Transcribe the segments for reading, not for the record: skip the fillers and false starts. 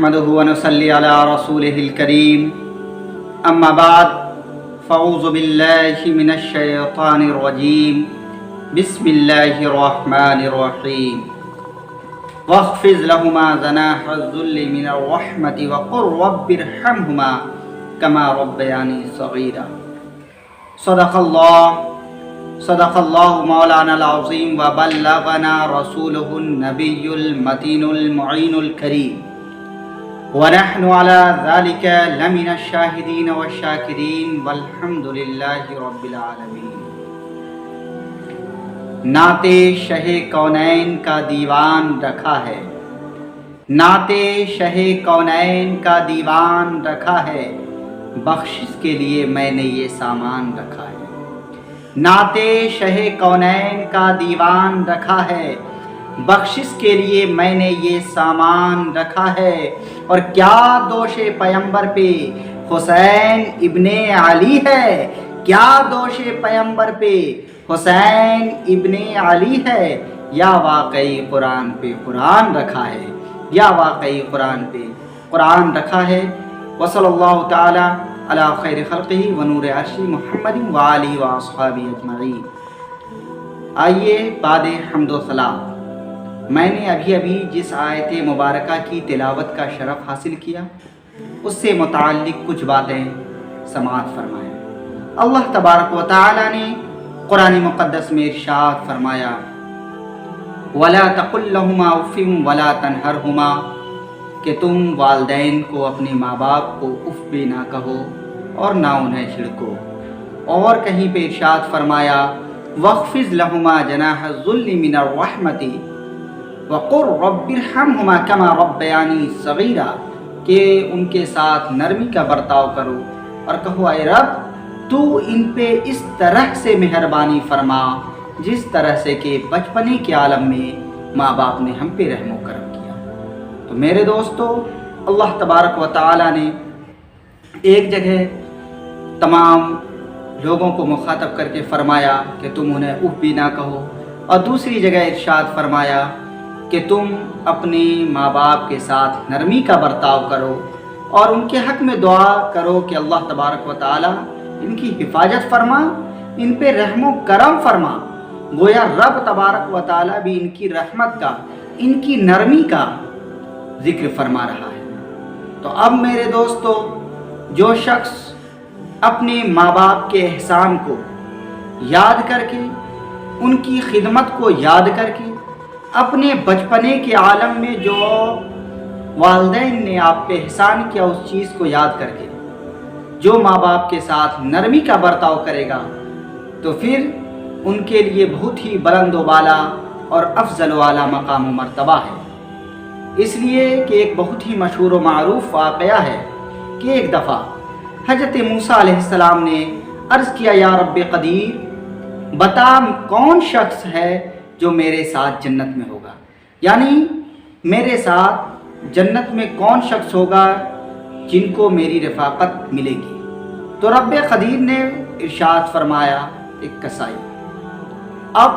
نحمده ونصلي على رسوله الكريم أما بعد فأعوذ بالله من الشيطان الرجيم بسم الله الرحمن الرحيم واخفض لهما جناح الذل من الرحمة وقل رب ارحمهما كما ربياني صغيرا صدق الله مولانا العظيم وبلغنا رسوله النبي المتين المعين الكريم ونحن على ذلك لمن الشاهدين والشاكرين والحمد لله رب العالمين۔ نعت شہ کونین کا دیوان رکھا ہے، نعت شہ کونین کا دیوان رکھا ہے، بخشش کے لیے میں نے یہ سامان رکھا ہے۔ نعت شہ کونین کا دیوان رکھا ہے، بخشش کے لیے میں نے یہ سامان رکھا ہے۔ اور کیا دوش پیمبر پہ حسین ابن علی ہے، کیا دوش پیمبر پہ حسین ابن علی ہے، یا واقعی قرآن پہ قرآن رکھا ہے، یا واقعی قرآن پہ قرآن رکھا ہے۔ وصلی اللہ تعالی علی خیر خلقہ ونور عرش محمد وآلہ واصحابہ اجمعین۔ آئیے بعد حمد و ثنا، میں نے ابھی جس آیت مبارکہ کی تلاوت کا شرف حاصل کیا اس سے متعلق کچھ باتیں سماعت فرمائیں۔ اللہ تبارک و تعالی نے قرآن مقدس میں ارشاد فرمایا، وَلَا تَقُلْ لَهُمَا اُفٍّ وَلَا تَنْهَرْهُمَا، کہ تم والدین کو اپنے ماں باپ کو اف بھی نہ کہو اور نہ انہیں چھڑکو۔ اور کہیں پہ ارشاد فرمایا، وَاخْفِضْ لَهُمَا جَنَاحَ الذُّلِّ مِنَ الرَّحْمَةِ وَقُلْ رَبِّ ارْحَمْهُمَا كَمَا رَبَّيَانِي صَغِيرًا، کہ ان کے ساتھ نرمی کا برتاؤ کرو اور کہو اے رب تو ان پہ اس طرح سے مہربانی فرما جس طرح سے کہ بچپنے کے عالم میں ماں باپ نے ہم پہ رحم و کرم کیا۔ تو میرے دوستو، اللہ تبارک و تعالی نے ایک جگہ تمام لوگوں کو مخاطب کر کے فرمایا کہ تم انہیں اف بھی نہ کہو، اور دوسری جگہ ارشاد فرمایا کہ تم اپنے ماں باپ کے ساتھ نرمی کا برتاؤ کرو اور ان کے حق میں دعا کرو کہ اللہ تبارک و تعالی ان کی حفاظت فرما، ان پہ رحم و کرم فرما۔ گویا رب تبارک و تعالی بھی ان کی رحمت کا، ان کی نرمی کا ذکر فرما رہا ہے۔ تو اب میرے دوستو، جو شخص اپنے ماں باپ کے احسان کو یاد کر کے، ان کی خدمت کو یاد کر کے، اپنے بچپنے کے عالم میں جو والدین نے آپ پہ احسان کیا اس چیز کو یاد کر کے جو ماں باپ کے ساتھ نرمی کا برتاؤ کرے گا، تو پھر ان کے لیے بہت ہی بلند و بالا اور افضل والا مقام و مرتبہ ہے۔ اس لیے کہ ایک بہت ہی مشہور و معروف واقعہ ہے کہ ایک دفعہ حضرت موسیٰ علیہ السلام نے عرض کیا، یا رب قدیر، بتا کون شخص ہے جو میرے ساتھ جنت میں ہوگا، یعنی میرے ساتھ جنت میں کون شخص ہوگا جن کو میری رفاقت ملے گی۔ تو رب قدیر نے ارشاد فرمایا، ایک کسائی۔ اب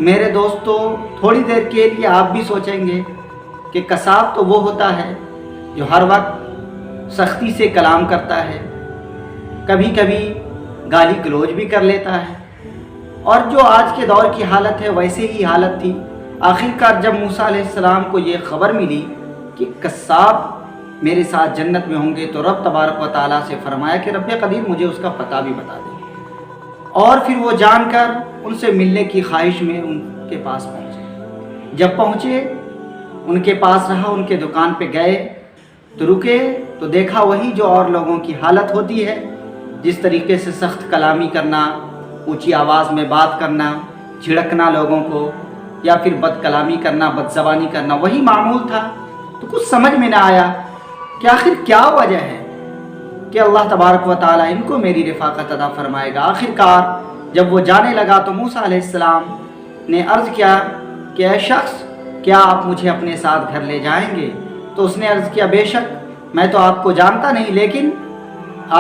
میرے دوستو، تھوڑی دیر کے لیے آپ بھی سوچیں گے کہ کساب تو وہ ہوتا ہے جو ہر وقت سختی سے کلام کرتا ہے، کبھی کبھی گالی گلوچ بھی کر لیتا ہے، اور جو آج کے دور کی حالت ہے ویسے ہی حالت تھی۔ آخرکار جب موسیٰ علیہ السلام کو یہ خبر ملی کہ قصاب میرے ساتھ جنت میں ہوں گے، تو رب تبارک و تعالیٰ سے فرمایا کہ رب قدیر مجھے اس کا پتہ بھی بتا دے۔ اور پھر وہ جان کر ان سے ملنے کی خواہش میں ان کے پاس پہنچے۔ جب پہنچے، ان کے پاس رہا، ان کے دکان پہ گئے تو رکے تو دیکھا وہی جو اور لوگوں کی حالت ہوتی ہے، جس طریقے سے سخت کلامی کرنا، اونچی آواز میں بات کرنا، جھڑکنا لوگوں کو، یا پھر بد کلامی کرنا، بد زبانی کرنا، وہی معمول تھا۔ تو کچھ سمجھ میں نہ آیا کہ آخر کیا وجہ ہے کہ اللہ تبارک و تعالیٰ ان کو میری رفاقت عطا فرمائے گا۔ آخرکار جب وہ جانے لگا تو موسیٰ علیہ السلام نے عرض کیا کہ اے شخص، کیا آپ مجھے اپنے ساتھ گھر لے جائیں گے؟ تو اس نے عرض کیا، بے شک، میں تو آپ کو جانتا نہیں، لیکن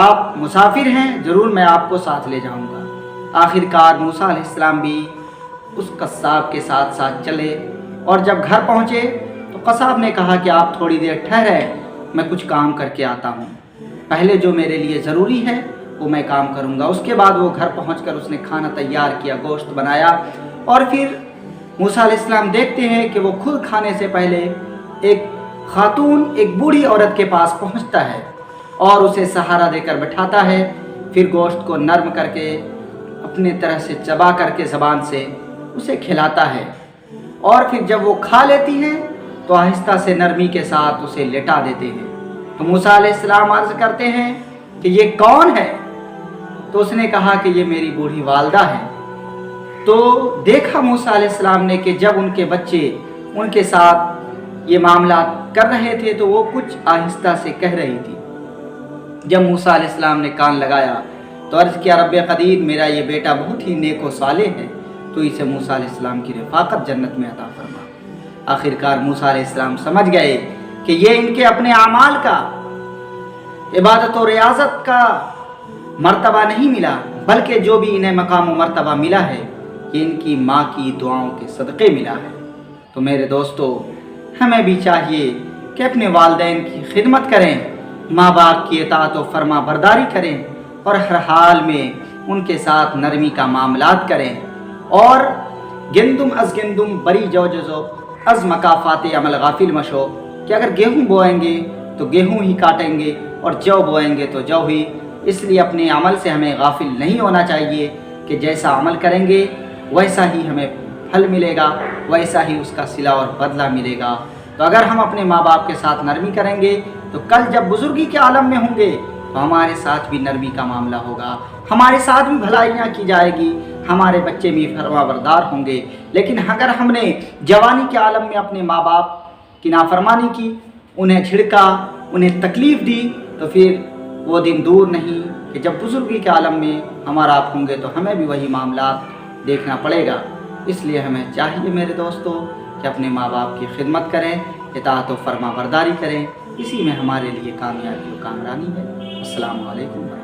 آپ مسافر ہیں، ضرور میں آپ کو ساتھ لے جاؤں گا۔ آخرکار موسیٰ علیہ السلام بھی اس قصاب کے ساتھ ساتھ چلے، اور جب گھر پہنچے تو قصاب نے کہا کہ آپ تھوڑی دیر ٹھہرے، میں کچھ کام کر کے آتا ہوں، پہلے جو میرے لیے ضروری ہے وہ میں کام کروں گا۔ اس کے بعد وہ گھر پہنچ کر اس نے کھانا تیار کیا، گوشت بنایا، اور پھر موسیٰ علیہ السلام دیکھتے ہیں کہ وہ خود کھانے سے پہلے ایک خاتون ایک بوڑھی عورت کے پاس پہنچتا ہے اور اسے سہارا دے کر بٹھاتا ہے، پھر گوشت کو نرم کر کے اپنے طرح سے چبا کر کے زبان سے اسے کھلاتا ہے، اور پھر جب وہ کھا لیتی ہیں تو آہستہ سے نرمی کے ساتھ اسے لٹا دیتے ہیں۔ تو موسیٰ علیہ السلام عرض کرتے ہیں کہ یہ کون ہے؟ تو اس نے کہا کہ یہ میری بوڑھی والدہ ہے۔ تو دیکھا موسیٰ علیہ السلام نے کہ جب ان کے بچے ان کے ساتھ یہ معاملات کر رہے تھے تو وہ کچھ آہستہ سے کہہ رہی تھی۔ جب موسیٰ علیہ السلام نے کان لگایا تو عرض کیا، رب قدیر، میرا یہ بیٹا بہت ہی نیک و صالح ہے، تو اسے موسیٰ علیہ السلام کی رفاقت جنت میں عطا فرما۔ آخرکار موسیٰ علیہ السلام سمجھ گئے کہ یہ ان کے اپنے اعمال کا، عبادت و ریاضت کا مرتبہ نہیں ملا، بلکہ جو بھی انہیں مقام و مرتبہ ملا ہے یہ ان کی ماں کی دعاؤں کے صدقے ملا ہے۔ تو میرے دوستو، ہمیں بھی چاہیے کہ اپنے والدین کی خدمت کریں، ماں باپ کی اطاعت و فرما برداری کریں، اور ہر حال میں ان کے ساتھ نرمی کا معاملات کریں، اور گندم از گندم بری جو جزو از مکافات عمل غافل مشو، کہ اگر گیہوں بوئیں گے تو گیہوں ہی کاٹیں گے، اور جو بوئیں گے تو جو ہی۔ اس لیے اپنے عمل سے ہمیں غافل نہیں ہونا چاہیے کہ جیسا عمل کریں گے ویسا ہی ہمیں پھل ملے گا، ویسا ہی اس کا صلہ اور بدلہ ملے گا۔ تو اگر ہم اپنے ماں باپ کے ساتھ نرمی کریں گے تو کل جب بزرگی کے عالم میں ہوں گے تو ہمارے ساتھ بھی نرمی کا معاملہ ہوگا، ہمارے ساتھ بھی بھلائیاں کی جائے گی، ہمارے بچے بھی فرما بردار ہوں گے۔ لیکن اگر ہم نے جوانی کے عالم میں اپنے ماں باپ کی نافرمانی کی، انہیں جھڑکا، انہیں تکلیف دی، تو پھر وہ دن دور نہیں کہ جب بزرگی کے عالم میں ہمارا آپ ہوں گے تو ہمیں بھی وہی معاملات دیکھنا پڑے گا۔ اس لیے ہمیں چاہیے میرے دوستو کہ اپنے ماں باپ کی خدمت کریں، اطاعت و فرما برداری کریں، اسی میں ہمارے لیے کامیابی و کامرانی ہے۔ السلام علیکم۔